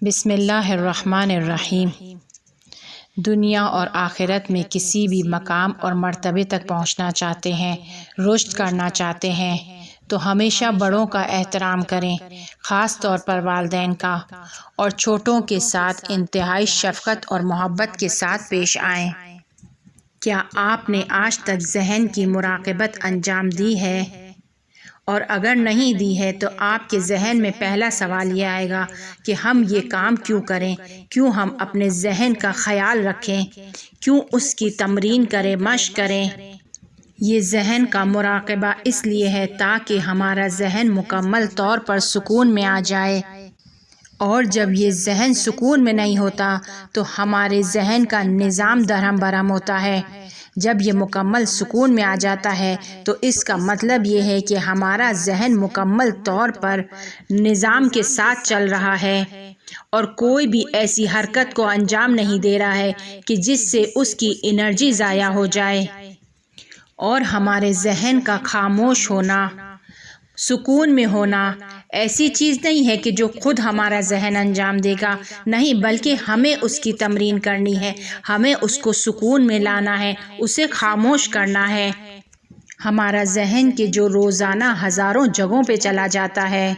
بسم اللہ الرحمن الرحیم۔ دنیا اور آخرت میں کسی بھی مقام اور مرتبے تک پہنچنا چاہتے ہیں، رشد کرنا چاہتے ہیں تو ہمیشہ بڑوں کا احترام کریں، خاص طور پر والدین کا، اور چھوٹوں کے ساتھ انتہائی شفقت اور محبت کے ساتھ پیش آئیں۔ کیا آپ نے آج تک ذہن کی مراقبت انجام دی ہے؟ اور اگر نہیں دی ہے تو آپ کے ذہن میں پہلا سوال یہ آئے گا کہ ہم یہ کام کیوں کریں، کیوں ہم اپنے ذہن کا خیال رکھیں، کیوں اس کی تمرین کریں، مشق کریں۔ یہ ذہن کا مراقبہ اس لیے ہے تاکہ ہمارا ذہن مکمل طور پر سکون میں آ جائے، اور جب یہ ذہن سکون میں نہیں ہوتا تو ہمارے ذہن کا نظام درہم برہم ہوتا ہے۔ جب یہ مکمل سکون میں آ جاتا ہے تو اس کا مطلب یہ ہے کہ ہمارا ذہن مکمل طور پر نظام کے ساتھ چل رہا ہے اور کوئی بھی ایسی حرکت کو انجام نہیں دے رہا ہے کہ جس سے اس کی انرجی ضائع ہو جائے۔ اور ہمارے ذہن کا خاموش ہونا، سکون میں ہونا ایسی چیز نہیں ہے کہ جو خود ہمارا ذہن انجام دے گا، نہیں، بلکہ ہمیں اس کی تمرین کرنی ہے، ہمیں اس کو سکون میں لانا ہے، اسے خاموش کرنا ہے۔ ہمارا ذہن کہ جو روزانہ ہزاروں جگہوں پہ چلا جاتا ہے،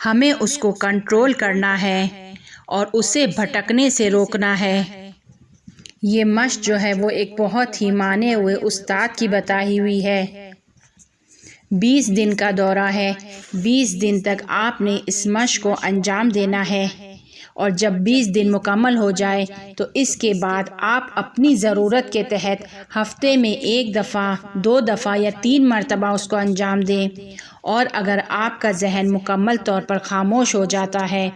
ہمیں اس کو کنٹرول کرنا ہے اور اسے بھٹکنے سے روکنا ہے۔ یہ مشق جو ہے وہ ایک بہت ہی مانے ہوئے استاد کی بتائی ہوئی ہے۔ 20 دن کا دورہ ہے، 20 دن تک آپ نے اس مشق کو انجام دینا ہے، اور جب 20 دن مکمل ہو جائے تو اس کے بعد آپ اپنی ضرورت کے تحت ہفتے میں 1 دفعہ، 2 دفعہ یا 3 مرتبہ اس کو انجام دیں۔ اور اگر آپ کا ذہن مکمل طور پر خاموش ہو جاتا ہے،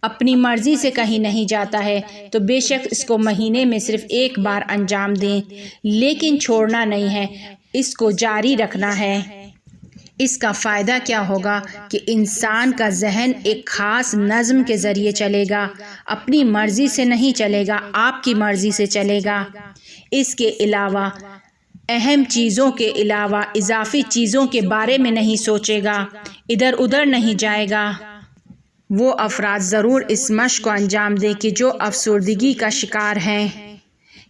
اپنی مرضی سے کہیں نہیں جاتا ہے، تو بے شک اس کو مہینے میں صرف 1 بار انجام دیں، لیکن چھوڑنا نہیں ہے، اس کو جاری رکھنا ہے۔ اس کا فائدہ کیا ہوگا کہ انسان کا ذہن ایک خاص نظم کے ذریعے چلے گا، اپنی مرضی سے نہیں چلے گا، آپ کی مرضی سے چلے گا۔ اس کے علاوہ اہم چیزوں کے علاوہ اضافی چیزوں کے بارے میں نہیں سوچے گا، ادھر ادھر نہیں جائے گا۔ وہ افراد ضرور اس مشق کو انجام دیں کہ جو افسردگی کا شکار ہیں،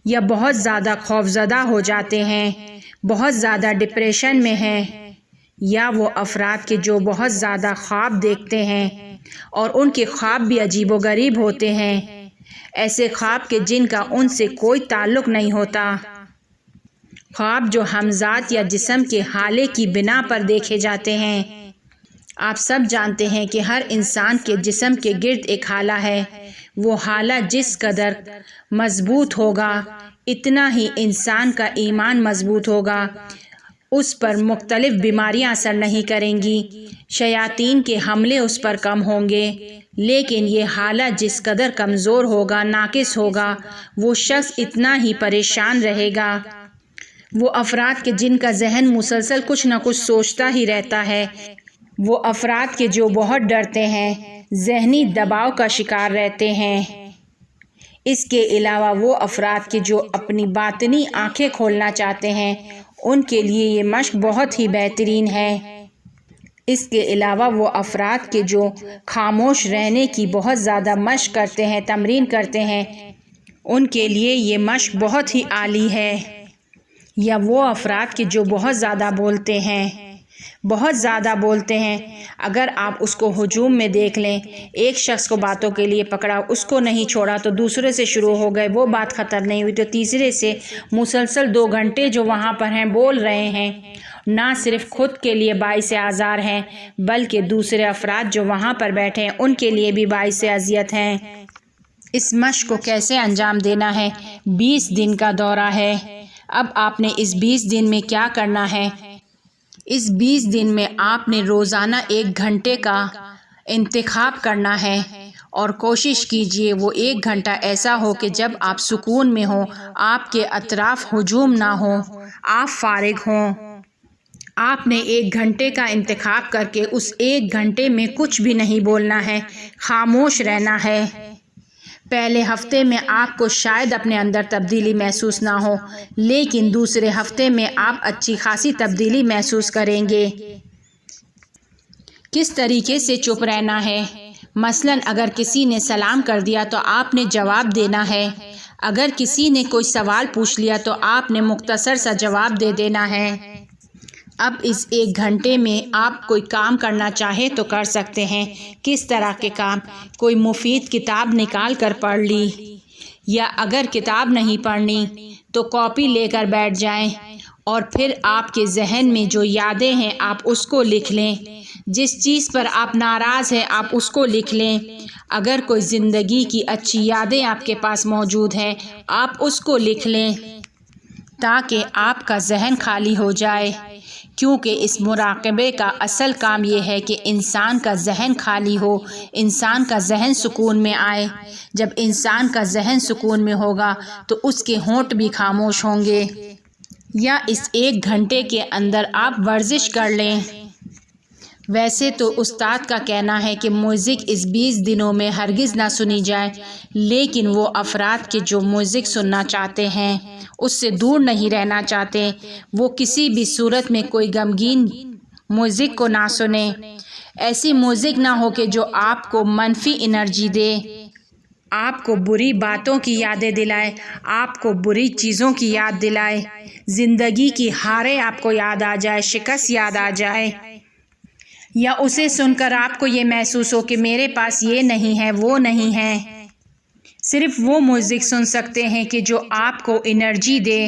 یا بہت زیادہ خوفزدہ ہو جاتے ہیں، بہت زیادہ ڈپریشن میں ہیں، یا وہ افراد کے جو بہت زیادہ خواب دیکھتے ہیں اور ان کے خواب بھی عجیب و غریب ہوتے ہیں، ایسے خواب کے جن کا ان سے کوئی تعلق نہیں ہوتا، خواب جو ہم ذات یا جسم کے حالے کی بنا پر دیکھے جاتے ہیں۔ آپ سب جانتے ہیں کہ ہر انسان کے جسم کے گرد ایک حالہ ہے، وہ حالہ جس قدر مضبوط ہوگا اتنا ہی انسان کا ایمان مضبوط ہوگا، اس پر مختلف بیماریاں اثر نہیں کریں گی، شیاطین کے حملے اس پر کم ہوں گے، لیکن یہ حالہ جس قدر کمزور ہوگا، ناقص ہوگا، وہ شخص اتنا ہی پریشان رہے گا۔ وہ افراد کے جن کا ذہن مسلسل کچھ نہ کچھ سوچتا ہی رہتا ہے، وہ افراد کے جو بہت ڈرتے ہیں، ذہنی دباؤ کا شکار رہتے ہیں۔ اس کے علاوہ وہ افراد کے جو اپنی باطنی آنکھیں کھولنا چاہتے ہیں، ان کے لیے یہ مشق بہت ہی بہترین ہے۔ اس کے علاوہ وہ افراد کے جو خاموش رہنے کی بہت زیادہ مشق کرتے ہیں، تمرین کرتے ہیں، ان کے لیے یہ مشق بہت ہی عالی ہے۔ یا وہ افراد کے جو بہت زیادہ بولتے ہیں، بہت زیادہ بولتے ہیں، اگر آپ اس کو ہجوم میں دیکھ لیں، ایک شخص کو باتوں کے لیے پکڑا، اس کو نہیں چھوڑا تو دوسرے سے شروع ہو گئے، وہ بات ختم نہیں ہوئی تو تیسرے سے مسلسل 2 گھنٹے جو وہاں پر ہیں بول رہے ہیں، نہ صرف خود کے لیے باعث آزار ہیں بلکہ دوسرے افراد جو وہاں پر بیٹھے ہیں ان کے لیے بھی باعث اذیت ہیں۔ اس مشق کو کیسے انجام دینا ہے؟ 20 دن کا دورہ ہے۔ اب آپ نے اس 20 دن میں کیا کرنا ہے؟ اس 20 دن میں آپ نے روزانہ 1 گھنٹے کا انتخاب کرنا ہے، اور کوشش کیجئے وہ 1 گھنٹہ ایسا ہو کہ جب آپ سکون میں ہوں، آپ کے اطراف ہجوم نہ ہو، آپ فارغ ہوں۔ آپ نے 1 گھنٹے کا انتخاب کر کے اس 1 گھنٹے میں کچھ بھی نہیں بولنا ہے، خاموش رہنا ہے۔ پہلے ہفتے میں آپ کو شاید اپنے اندر تبدیلی محسوس نہ ہو، لیکن دوسرے ہفتے میں آپ اچھی خاصی تبدیلی محسوس کریں گے۔ کس طریقے سے چپ رہنا ہے؟ مثلاً اگر کسی نے سلام کر دیا تو آپ نے جواب دینا ہے، اگر کسی نے کوئی سوال پوچھ لیا تو آپ نے مختصر سا جواب دے دینا ہے۔ اب اس 1 گھنٹے میں آپ کوئی کام کرنا چاہے تو کر سکتے ہیں۔ کس طرح کے کام؟ کوئی مفید کتاب نکال کر پڑھ لی، یا اگر کتاب نہیں پڑھنی تو کاپی لے کر بیٹھ جائیں اور پھر آپ کے ذہن میں جو یادیں ہیں آپ اس کو لکھ لیں۔ جس چیز پر آپ ناراض ہیں آپ اس کو لکھ لیں۔ اگر کوئی زندگی کی اچھی یادیں آپ کے پاس موجود ہیں آپ اس کو لکھ لیں تاکہ آپ کا ذہن خالی ہو جائے، کیونکہ اس مراقبے کا اصل کام یہ ہے کہ انسان کا ذہن خالی ہو، انسان کا ذہن سکون میں آئے۔ جب انسان کا ذہن سکون میں ہوگا تو اس کے ہونٹ بھی خاموش ہوں گے۔ یا اس 1 گھنٹے کے اندر آپ ورزش کر لیں۔ ویسے تو استاد کا کہنا ہے کہ میوزک اس 20 دنوں میں ہرگز نہ سنی جائے، لیکن وہ افراد کے جو میوزک سننا چاہتے ہیں، اس سے دور نہیں رہنا چاہتے، وہ کسی بھی صورت میں کوئی غمگین میوزک کو نہ سنیں۔ ایسی میوزک نہ ہو کہ جو آپ کو منفی انرجی دے، آپ کو بری باتوں کی یادیں دلائے، آپ کو بری چیزوں کی یاد دلائے، زندگی کی ہاریں آپ کو یاد آ جائے، شکست یاد آ جائے، یا اسے سن کر آپ کو یہ محسوس ہو کہ میرے پاس یہ نہیں ہے، وہ نہیں ہے۔ صرف وہ میوزک سن سکتے ہیں کہ جو آپ کو انرجی دے۔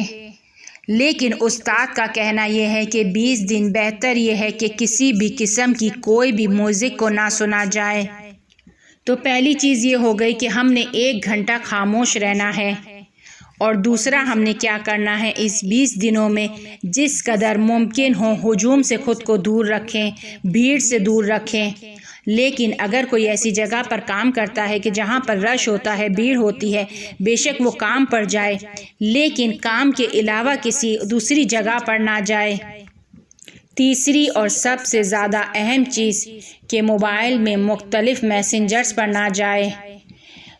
لیکن استاد کا کہنا یہ ہے کہ 20 دن بہتر یہ ہے کہ کسی بھی قسم کی کوئی بھی میوزک کو نہ سنا جائے۔ تو پہلی چیز یہ ہو گئی کہ ہم نے 1 گھنٹہ خاموش رہنا ہے، اور دوسرا ہم نے کیا کرنا ہے، اس 20 دنوں میں جس قدر ممکن ہو ہجوم سے خود کو دور رکھیں، بھیڑ سے دور رکھیں۔ لیکن اگر کوئی ایسی جگہ پر کام کرتا ہے کہ جہاں پر رش ہوتا ہے، بھیڑ ہوتی ہے، بے شک وہ کام پر جائے، لیکن کام کے علاوہ کسی دوسری جگہ پر نہ جائے۔ تیسری اور سب سے زیادہ اہم چیز کہ موبائل میں مختلف میسنجرز پر نہ جائے،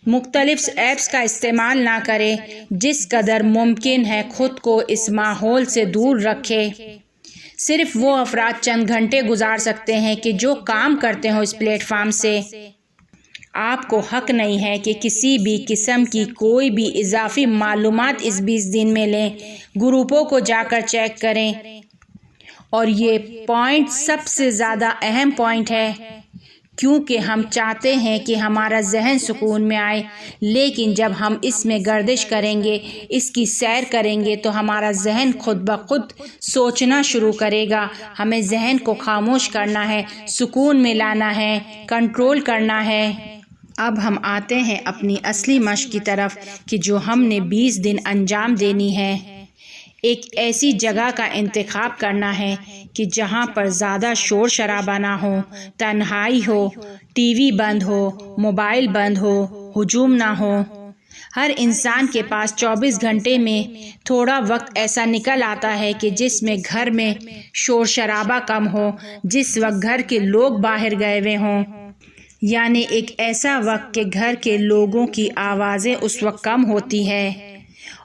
مختلف ایپس کا استعمال نہ کرے۔ جس قدر ممکن ہے خود کو اس ماحول سے دور رکھے۔ صرف وہ افراد چند گھنٹے گزار سکتے ہیں کہ جو کام کرتے ہوں اس پلیٹ فارم سے۔ آپ کو حق نہیں ہے کہ کسی بھی قسم کی کوئی بھی اضافی معلومات اس 20 دن میں لیں۔ گروپوں کو جا کر چیک کریں، اور یہ پوائنٹ سب سے زیادہ اہم پوائنٹ ہے، کیونکہ ہم چاہتے ہیں کہ ہمارا ذہن سکون میں آئے، لیکن جب ہم اس میں گردش کریں گے، اس کی سیر کریں گے تو ہمارا ذہن خود بخود سوچنا شروع کرے گا۔ ہمیں ذہن کو خاموش کرنا ہے، سکون میں لانا ہے، کنٹرول کرنا ہے۔ اب ہم آتے ہیں اپنی اصلی مشق کی طرف کہ جو ہم نے 20 دن انجام دینی ہے۔ ایک ایسی جگہ کا انتخاب کرنا ہے کہ جہاں پر زیادہ شور شرابہ نہ ہو، تنہائی ہو، ٹی وی بند ہو، موبائل بند ہو، ہجوم نہ ہو۔ ہر انسان کے پاس 24 گھنٹے میں تھوڑا وقت ایسا نکل آتا ہے کہ جس میں گھر میں شور شرابہ کم ہو، جس وقت گھر کے لوگ باہر گئے ہوئے ہوں، یعنی ایک ایسا وقت کہ گھر کے لوگوں کی آوازیں اس وقت کم ہوتی ہے۔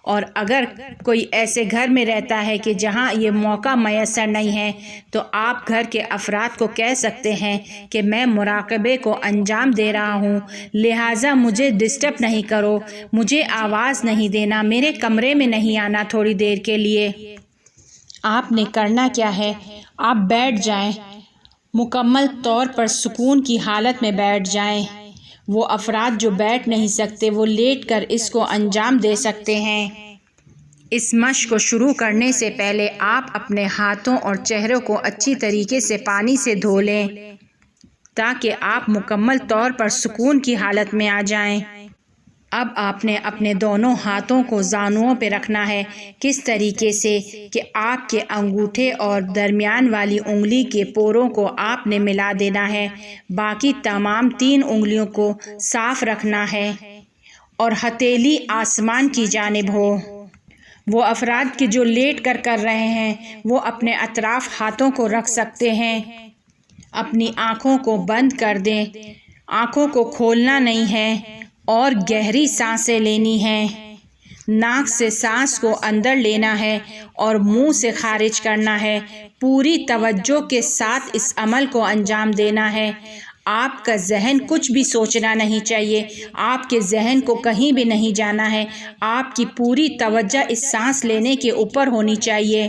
اور اگر کوئی ایسے گھر میں رہتا ہے کہ جہاں یہ موقع میسر نہیں ہے تو آپ گھر کے افراد کو کہہ سکتے ہیں کہ میں مراقبے کو انجام دے رہا ہوں، لہٰذا مجھے ڈسٹرب نہیں کرو، مجھے آواز نہیں دینا، میرے کمرے میں نہیں آنا تھوڑی دیر کے لیے۔ آپ نے کرنا کیا ہے، آپ بیٹھ جائیں، مکمل طور پر سکون کی حالت میں بیٹھ جائیں۔ وہ افراد جو بیٹھ نہیں سکتے وہ لیٹ کر اس کو انجام دے سکتے ہیں۔ اس مشق کو شروع کرنے سے پہلے آپ اپنے ہاتھوں اور چہرے کو اچھی طریقے سے پانی سے دھو لیں تاکہ آپ مکمل طور پر سکون کی حالت میں آ جائیں۔ اب آپ نے اپنے دونوں ہاتھوں کو زانوؤں پہ رکھنا ہے، کس طریقے سے کہ آپ کے انگوٹھے اور درمیان والی انگلی کے پوروں کو آپ نے ملا دینا ہے، باقی تمام 3 انگلیوں کو صاف رکھنا ہے، اور ہتھیلی آسمان کی جانب ہو۔ وہ افراد کے جو لیٹ کر رہے ہیں وہ اپنے اطراف ہاتھوں کو رکھ سکتے ہیں۔ اپنی آنکھوں کو بند کر دیں، آنکھوں کو کھولنا نہیں ہے، اور گہری سانسیں لینی ہیں۔ ناک سے سانس کو اندر لینا ہے اور منہ سے خارج کرنا ہے۔ پوری توجہ کے ساتھ اس عمل کو انجام دینا ہے۔ آپ کا ذہن کچھ بھی سوچنا نہیں چاہیے، آپ کے ذہن کو کہیں بھی نہیں جانا ہے، آپ کی پوری توجہ اس سانس لینے کے اوپر ہونی چاہیے۔